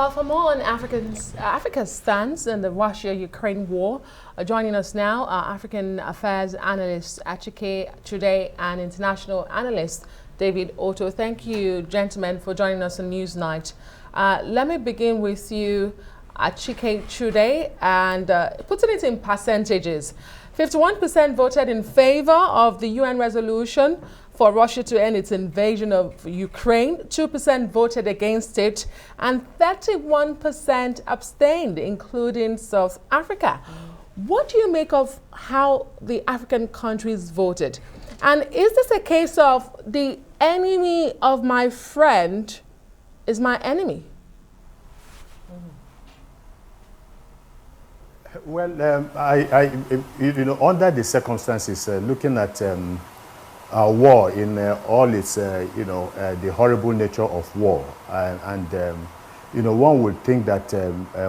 Well, for more on Africa's stance in the Russia-Ukraine war, joining us now are African affairs analyst ACHIKE CHUDE and international analyst David Otto. Thank you, gentlemen, for joining us on Newsnight. Let me begin with you, ACHIKE CHUDE, and putting it in percentages. 51% voted in favor of the UN resolution for Russia to end its invasion of Ukraine, 2% voted against it, and 31% abstained, including South Africa. What do you make of how the African countries voted? And is this a case of the enemy of my friend is my enemy? Well, under the circumstances, looking at war in all its, the horrible nature of war, one would think that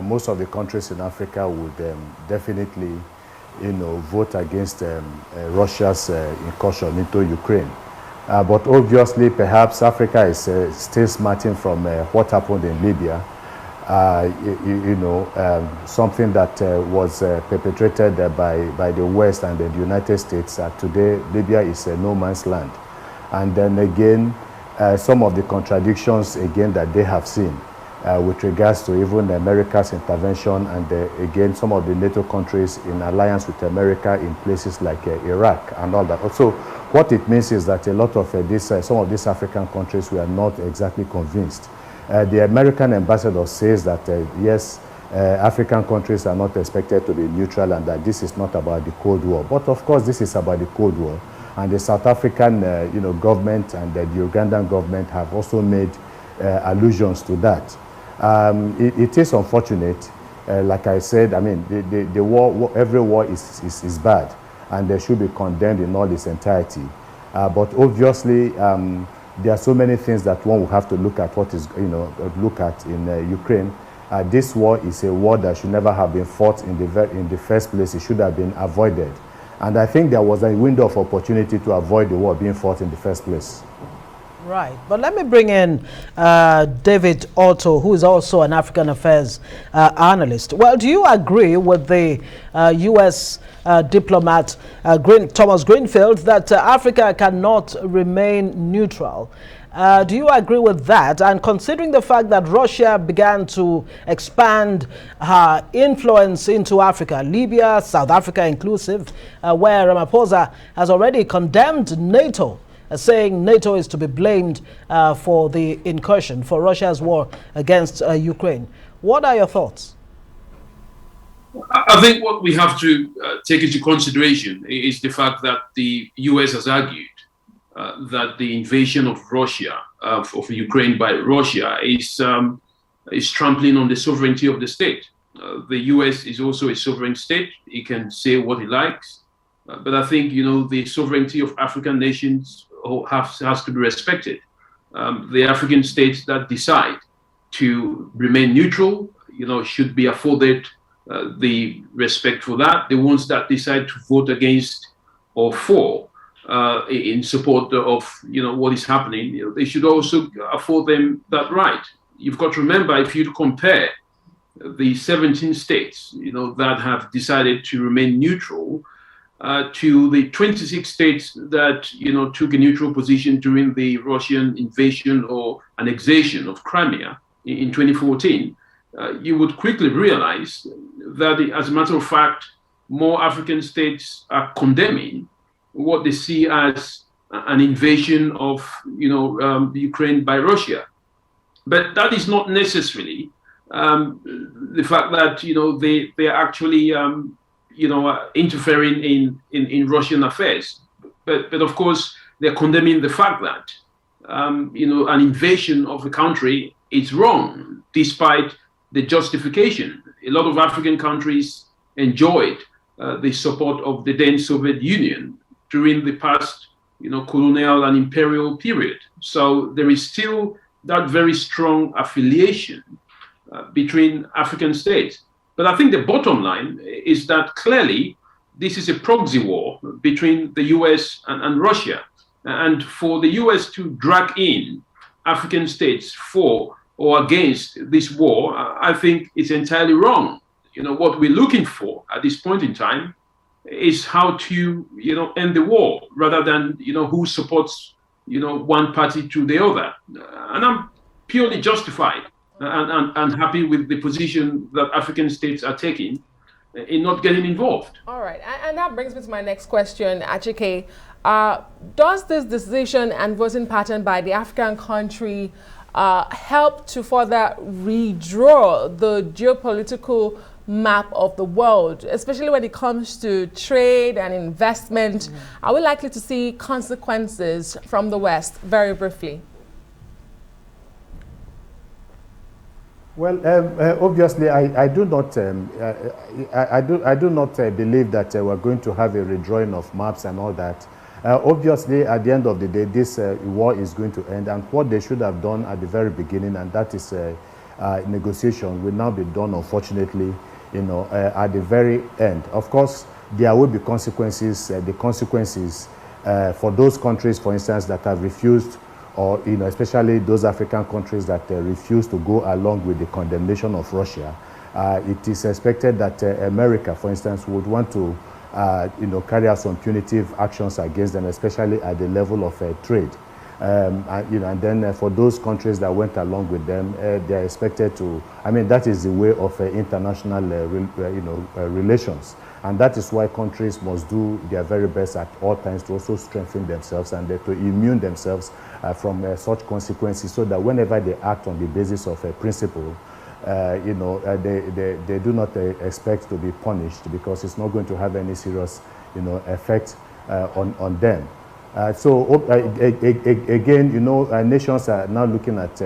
most of the countries in Africa would definitely, vote against Russia's incursion into Ukraine. But obviously, perhaps Africa is still smarting from what happened in Libya. Something that was perpetrated by the West and the United States. Today, Libya is a no man's land. And then again, some of the contradictions again that they have seen with regards to even America's intervention, and again, some of the NATO countries in alliance with America in places like Iraq and all that. Also, what it means is that a lot of some of these African countries were not exactly convinced. The American ambassador says that, yes, African countries are not expected to be neutral and that this is not about the Cold War. But of course, this is about the Cold War. And the South African government and the Ugandan government have also made allusions to that. It is unfortunate. Like I said, I mean, the war, every war is bad and they should be condemned in all its entirety. But obviously, there are so many things that one will have to look at look at in Ukraine. This war is a war that should never have been fought in the first place. It should have been avoided. And I think there was a window of opportunity to avoid the war being fought in the first place. Right. But let me bring in David Otto, who is also an African affairs analyst. Well, do you agree with the U.S. Diplomat Thomas Greenfield that Africa cannot remain neutral? Do you agree with that? And considering the fact that Russia began to expand her influence into Africa, Libya, South Africa inclusive, where Ramaphosa has already condemned NATO, saying NATO is to be blamed for the incursion, for Russia's war against Ukraine. What are your thoughts? I think what we have to take into consideration is the fact that the US has argued that the invasion of Russia, of Ukraine by Russia, is trampling on the sovereignty of the state. The US is also a sovereign state. It can say what it likes. But I think, the sovereignty of African nations has to be respected. The African states that decide to remain neutral, should be afforded the respect for that. The ones that decide to vote against or for in support of what is happening, they should also afford them that right. You've got to remember, if you compare the 17 states that have decided to remain neutral to the 26 states that took a neutral position during the Russian invasion or annexation of Crimea in 2014, you would quickly realize that, as a matter of fact, more African states are condemning what they see as an invasion of Ukraine by Russia. But that is not necessarily the fact that they are actually interfering in Russian affairs. But of course, they're condemning the fact that an invasion of a country is wrong, despite the justification. A lot of African countries enjoyed the support of the then Soviet Union during the past, colonial and imperial period. So there is still that very strong affiliation between African states. But I think the bottom line is that clearly this is a proxy war between the US and Russia. And for the US to drag in African states for or against this war, I think it's entirely wrong. What we're looking for at this point in time is how to, end the war, rather than, who supports, one party to the other. And I'm purely justified and happy with the position that African states are taking in not getting involved. All right, and that brings me to my next question, Achike. Does this decision and voting pattern by the African country help to further redraw the geopolitical map of the world, especially when it comes to trade and investment? Are we likely to see consequences from the West? Very briefly. Well, obviously, I do not believe that we're going to have a redrawing of maps and all that. Obviously, at the end of the day, this war is going to end, and what they should have done at the very beginning, and that is negotiation, will now be done, unfortunately, at the very end. Of course, there will be consequences. The consequences for those countries, for instance, that have refused, or especially those African countries that refuse to go along with the condemnation of Russia. It is expected that America, for instance, would want to carry out some punitive actions against them, especially at the level of trade. And then for those countries that went along with them, they are expected to, that is the way of international relations. And that is why countries must do their very best at all times to also strengthen themselves and to immune themselves from such consequences, so that whenever they act on the basis of a principle, they do not expect to be punished, because it's not going to have any serious effect on them. Again, nations are now looking at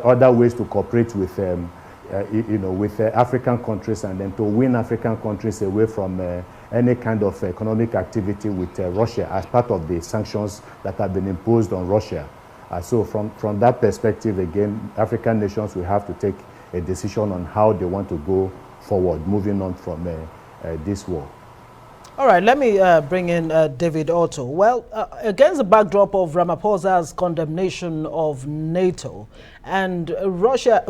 other ways to cooperate with with African countries, and then to win African countries away from any kind of economic activity with Russia as part of the sanctions that have been imposed on Russia. So from that perspective, again, African nations will have to take a decision on how they want to go forward, moving on from this war. All right, let me bring in David Otto. Well, against the backdrop of Ramaphosa's condemnation of NATO and Russia,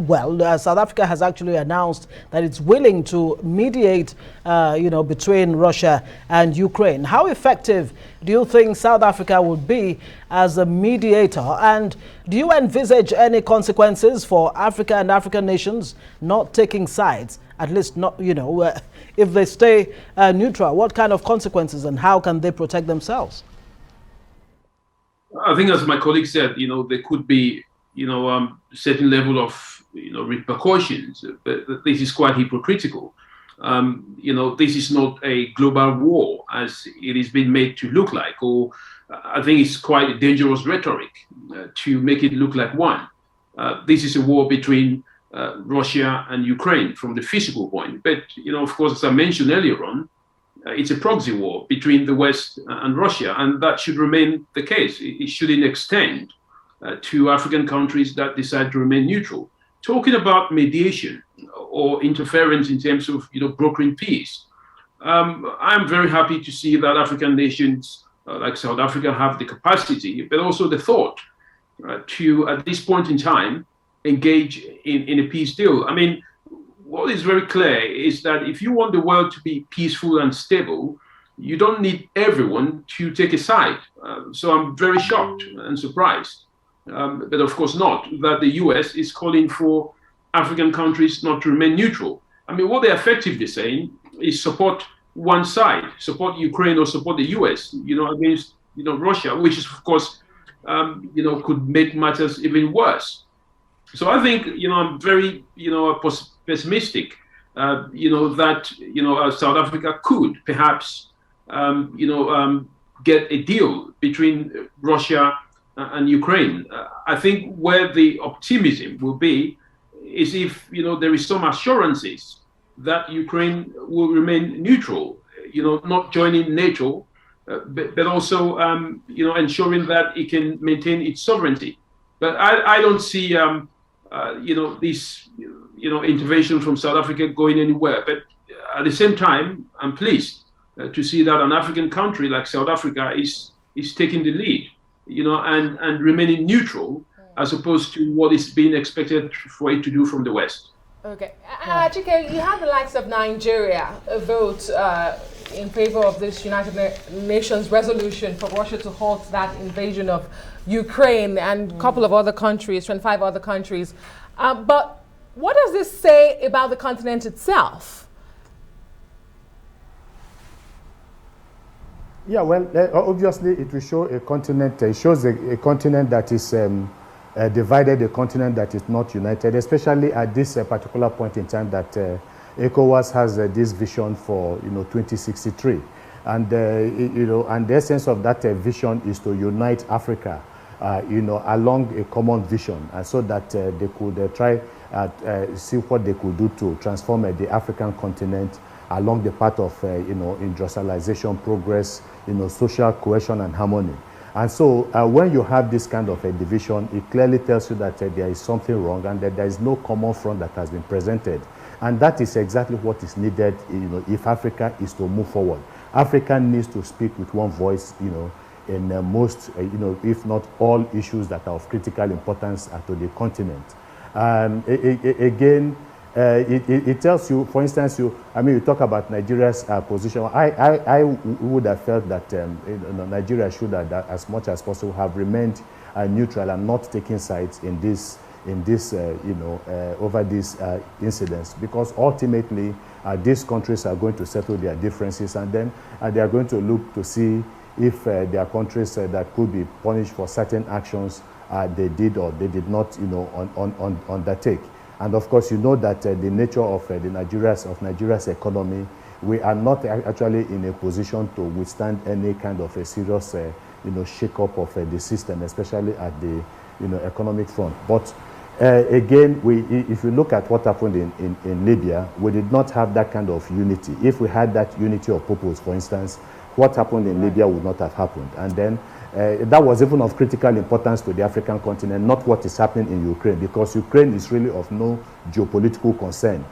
South Africa has actually announced that it's willing to mediate, between Russia and Ukraine. How effective do you think South Africa would be as a mediator? And do you envisage any consequences for Africa and African nations not taking sides? At least not, if they stay neutral, what kind of consequences and how can they protect themselves? I think, as my colleague said, there could be, certain level of, repercussions. But this is quite hypocritical. This is not a global war as it is being made to look like, or I think it's quite dangerous rhetoric to make it look like one. This is a war between Russia and Ukraine from the physical point. But, of course, as I mentioned earlier on, it's a proxy war between the West and Russia, and that should remain the case. It shouldn't extend to African countries that decide to remain neutral. Talking about mediation or interference in terms of, brokering peace, I'm very happy to see that African nations like South Africa have the capacity, but also the thought to, at this point in time, engage in a peace deal. What is very clear is that if you want the world to be peaceful and stable, you don't need everyone to take a side. So I'm very shocked and surprised, but of course not, that the US is calling for African countries not to remain neutral. What they're effectively saying is support one side, support Ukraine or support the US, against, Russia, which is, of course, could make matters even worse. So I think, I'm very, pessimistic, that, South Africa could perhaps, get a deal between Russia and Ukraine. I think where the optimism will be is if, there is some assurances that Ukraine will remain neutral, not joining NATO, but also, ensuring that it can maintain its sovereignty. But I don't see, this, intervention from South Africa going anywhere. But at the same time, I'm pleased to see that an African country like South Africa is taking the lead, and remaining neutral as opposed to what is being expected for it to do from the West. Okay. Achike, you have the likes of Nigeria vote in favor of this United Nations resolution for Russia to halt that invasion of Ukraine, and a couple of other countries, 25 other countries. But what does this say about the continent itself? Yeah, well, obviously it will show a continent, it shows a continent that is divided, a continent that is not united, especially at this particular point in time that ECOWAS has this vision for 2063, and and the essence of that vision is to unite Africa, along a common vision, so that they could try see what they could do to transform the African continent along the path of industrialization, progress, social cohesion and harmony. And so when you have this kind of a division, it clearly tells you that there is something wrong and that there is no common front that has been presented. And that is exactly what is needed, if Africa is to move forward. Africa needs to speak with one voice, in most, if not all issues that are of critical importance to the continent. Again, it tells you, for instance, you talk about Nigeria's position. I would have felt that Nigeria should have, as much as possible, have remained neutral and not taking sides in this, over these incidents, because ultimately these countries are going to settle their differences, and then they are going to look to see if there are countries that could be punished for certain actions they did or they did not, undertake. And of course, you know that the nature of Nigeria's economy, we are not actually in a position to withstand any kind of a serious, shake-up of the system, especially at the, economic front. But again, if you look at what happened in Libya, we did not have that kind of unity. If we had that unity of purpose, for instance, what happened in Libya would not have happened. And then that was even of critical importance to the African continent, not what is happening in Ukraine, because Ukraine is really of no geopolitical concern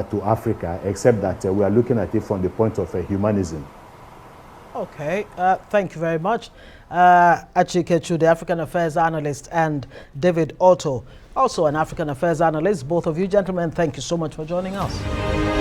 to Africa, except that we are looking at it from the point of humanism. Okay, thank you very much. ACHIKE CHUDE, the African Affairs Analyst, and David Otto, also an African Affairs Analyst. Both of you gentlemen, thank you so much for joining us.